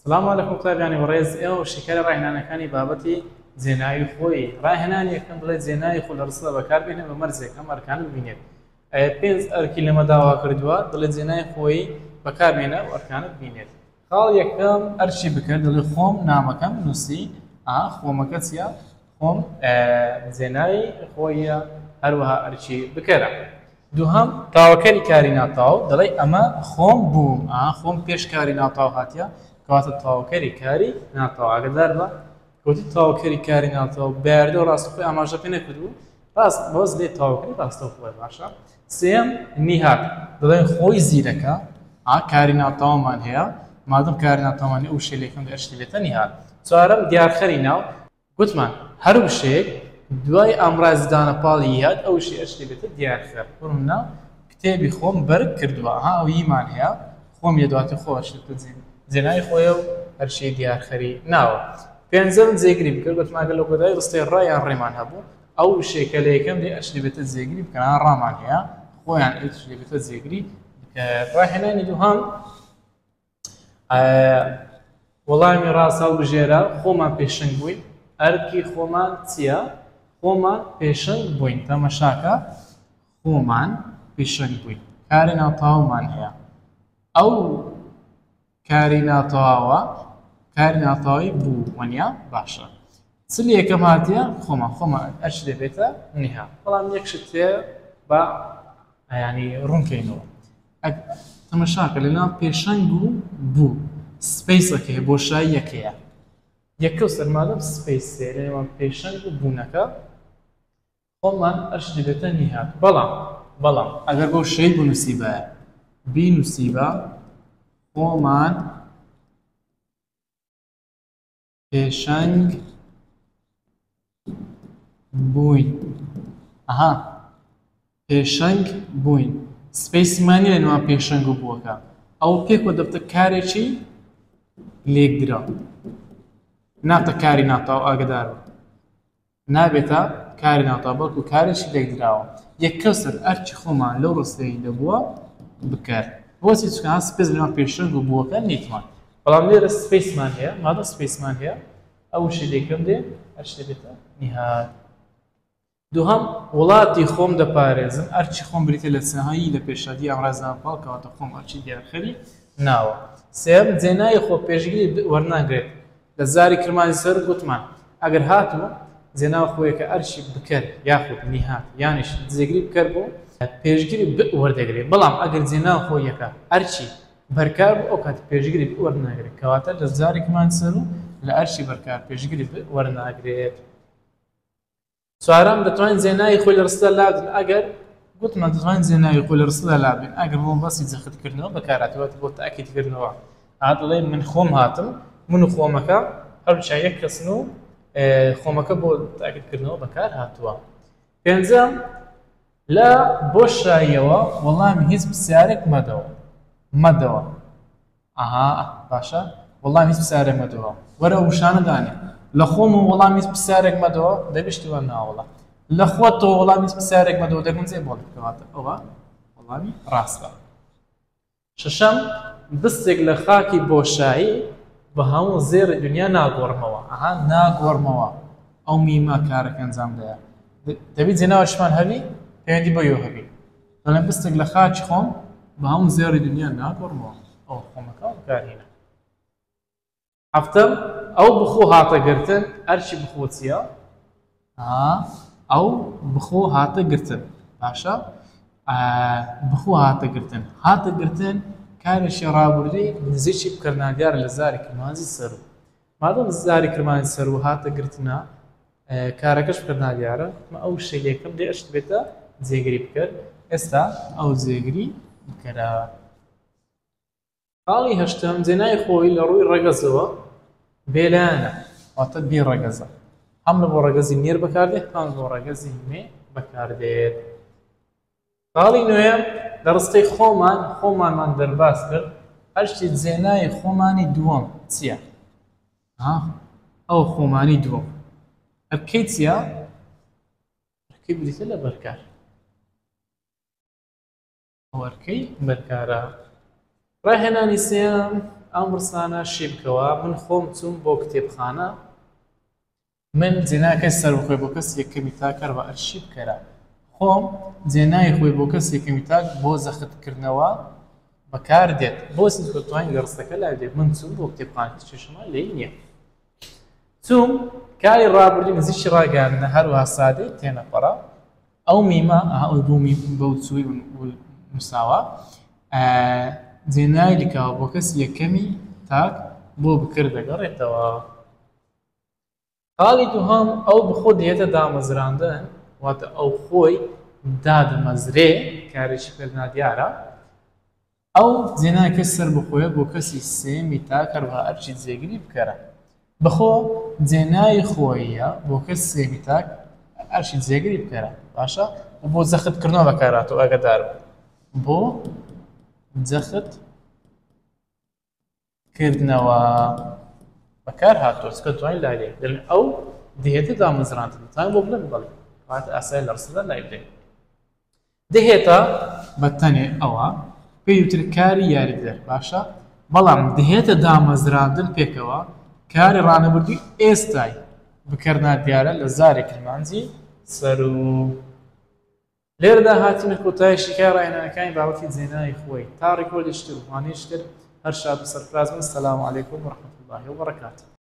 سلام علیکم قوتابیانی بەڕێز ئێوە شکایە ڕاهێنانەکانی بابەتی جێناوی خۆی ڕاهێنانی یەکەم بڵێ جێناوی خۆ لە ڕستە بەکاربێنێ بە مەرجێک ئەم ئەرکان ببینێت 5 ئەرکی لەمە داوا کردووە دڵێ جێناوی خۆی بەکاربێنە و ئەرکانت بینێت خاڵ یەکەم ئەرچی بکرد دڵێ خۆم نامەکەم نووسی خۆمەکە چیە خۆم جێناوی خۆیە هەروەها ئەرچی بکەرە دووهەم تاوەکەری کاری ناتاو دەڵێ ئەمە خۆم بووم خۆم پێش کاری ناتاو هاتیە کەواتە تاوەکەری کاری ناتاو ئاگدار بە کەوتی تاوەکەری کاری ناتاو بەیاردە و ڕاستەخۆی ئاماژە پێ نەکردوو ڕاست بەس لێ تاوەکەری ڕاستەخۆی باشە سێم نیهات دەڵێن خۆی زیرەکە کاری ناتاومان هەیە مادەم کاری ناتاوانی ئەو شێلێکم ئەشتی بێتە نیهات چوارەم دیارخەری ناو گوتمان هەر شتێک دوای ئامڕازدانە پاڵی هات ئەو شی ئەشتی بێتە دیارخەر بڕنا کتێبی خۆم بەرگ کردووە ئەو هیمان هەیە خۆم یە دواتی خۆشتە جێناوی خۆیە و هەرشی دیارخەری ناوە پێنجەم جێگیری بکرد گوتماگە لەو گۆدای ڕستەی ڕایان ڕێمان هەبوو ئەو شێکە لە یەکەم دێ ئەشتی بێتە جێگیری بکەن ڕامان هەیە خۆیان ئەشتی بێتە جێگیری ڕاهێنانی دووهەم وەڵامی ڕاست هەڵبژێرە خۆمان پێشنگ بووین ئەرکی خۆمان چییە خۆمان پێشنگ بووین تەمەشاکە خۆمان پێشنگ بووین کاری ناتاومان هەیە ئەو کاری ناتەواوە کاری ناتەواوی بوو وەنیا باشە چلی یەکەم هاتیە خۆمان ئەرچ دەبێتە نیها بەڵام یەکشت تێ بە ینی ڕوونکەینەوە تەمەشاکە لەناو پێشەنگ بوو سپەیسەکە بۆشایی یەکەیە یەکە و سەرمادەم سپەیسێ لەنێوان پێشەنگ و بوونەکە خۆمان ئەرچ دەبێتە نیهات بەڵام ئەگەر بۆ شەی بنووسیبە بینووسیبە خۆمان پێشەنگ بووین پێشەنگ بووین سپەیسمانی لە نێوان پێشەنگ و بووەکە ئەو پێکوە دەبتە کارێکی لێکدرا ناتە کاری ناتاو ئاگدار نابێتە کاری ناتاو بەڵکو کارێکی لێکدراوە یەکەسەر ئەرچی خۆمان لەو ڕستەی دەبووە بکرد بۆچی چکە سپێس لەناو پێشەنگ و بووەکە نیتمان بەڵام لێرە سپەیسمان هەیە مادە سپەیسمان هەیە ئەو شتێکم دێ ئەرچ دەبێتە نیهات دووهەم وڵاتی خۆم دەپارێزم ئەرچی خۆم بریتە لە سەهایی لە پێشادی ئامڕازدان پاڵ کەواتە خۆم ئەرچی دیارخەری ناوە سێم جێناوی خۆ پێشگیری وەرناگرێت لە زاری کرمانی سەر گوتمان ئەگەر هاتووە جێناوە خۆیەکە ئەرچی بکرد یاخود نیهات یانیش جێگیری بکرد بۆ پێشگیری وەردەگرێت بەڵام ئەگەر جێناوە خۆیەکە ئەرچی بەرکار بوو ئەو کات پێشگیری وەرناگرێت کەواتە لە زاری کرمانی سەر و لە ئەرچی بەرکار پێشگیری وەرناگرێت چوارەم دەتوانین جێناوی خۆی لە ڕستە لابن ئەگەر گوتمان دەتوانین جێناوی خۆی لە ڕستە لابن ئەگەر بۆ بەسی جەختکردنەوە بەکارهاتوات بۆ تاکیدکردنەوە دەڵێ من خۆم هاتم من و خۆمەکە هەرچای یەک کەسن و خۆمەکە بۆ تاکیدکردنەوە بەکار هاتووە پێنجەم لە بۆشاییەوە وەڵامی هیچ پرسیارێک مەدەوە باشە وەڵامی هیچ پرسیارێک مەدەوە وەرە وشانە دانێ لە خۆم و وەڵامی هیچ پرسیارێک مەدەوە دەبیشتوە ناوەڵە لە خۆتەوە وەڵامی هیچ پرسیارێک مەدەوە دەگونجێ بۆ بکەواتە ئەوە وەڵامی ڕاستە شەشەم دەستێک لە خاکی بۆشایی بە هەموو زێر دنیا ناگۆڕمەوە ناگۆڕمەوە ئەو میمە کارەکە ئەنجام دەیە دەبێت جێناوەشمان هەبی پەیوەندی بە یۆ هەبی دەڵێن دەستێک لە خاکی خۆم بە هەموو زێری دنیا ناگۆڕمەوە ئەو خۆمەکە بەکارهێنە هەفتەم ئەو بخۆ هاتەگرتن ئەرچی بخۆ چییە ئەو بخۆ هاتەگرتن باشە بخۆ هاتەگرتن کارێکی ڕابردووی نزیکی بکردناگار لە زاری کرمانزی سەر و مادەم زاری کرمانی سەر و هاتەگرتنە کارەکەش بکردناگارە ئەو شەیەکەم دێ ئەشت بێتە جێگیری بکرد ئێستا ئەو جێگیری بکەرە خاڵی هەشتم جێناوی خۆی لە ڕووی ڕەگەزەوە بێلایەنە واتە بێ ڕەگەزە هەم لە بۆ ڕەگەزی نێر بەکاردێت هەم بۆ ڕەگەزی مێ بەکاردێت خاڵی نوێم لە ڕستەی خۆمانمان دەرباس کرد هەرشتی جێناوی خۆمانی دووەم چییە ئەو خۆمانی دووەم ئەرکەی چییە ئەرکەی بریتە لە بەرکار ئەو ئەرکەی بەرکارە ڕاهێنانی سێم ئەم ڕستانە شی بکەوە من خۆم چوم بۆ کتێبخانە من جێناکەی سەر بخۆی بۆ کەس یەکەمی تاکەر بە ئەرشی بکەرە خۆم جێنای خۆی بۆ کەس یەکەمی تاک بۆ زەختکردنەوە بەکار دێت بۆسی کۆتوانی لە ڕستەکە لا دێت من چوم بۆ کتێبخانە هیچ چێشەمە لێی نییە چوم کاری ڕابردووی نزیکی ڕاگەاندنە هەروەها سادەی تێنەپەڕە ئەو میمە ئەو دوو میم بەو چووی مساوە جێنای لیکاوە بۆ کەس یەکەمی تاک بۆ بکرد دەگەڕێتەوە حاڵی دووهەم ئەو بخۆ دێتە دامەزراندن واتە ئەو خۆی دادەمەزرێ کارێکی پێدا دیارە ئەو جێناکە سەر بخۆیە بۆ کەسی سێمی تاک هەروەها ئەرچی جێگیری بکەرە بخۆ جێنای خۆیە بۆ کەس سێمی تاک ئەرشی جێگیری بکەرە باشە بۆ جەختکردنەوە بەکارهاتەوە ئەگەدار بۆ جەختکردنەوە بەکار هاتۆ چکە توانین لای لێ دەڵێن ئەو دێتە دامەزراندن توانین بۆ بڵێن بەڵێ واتە ئاسای لە ڕستەدا لای بدەین دەهێتە بە تەنێ ئەوە پێی وتر کاری یاریدەر باشە بەڵام دەهێتە دامەزراندن پێکەوە کاری ڕانەبردووی ئێستای بکەرنا دیارە لە زارێک کرمانجی سەر و لێرەدا هاتینە کۆتایشی کار ڕاهێنانەکانی بابەتی جێنای خۆی تا ڕێکۆردیشتر و وانەیەشتر هەر شاد و سەرفراز بن. سەلام عەلەیکوم وەڕەحمەتوڵڵاهی وبەڕەکاتوه.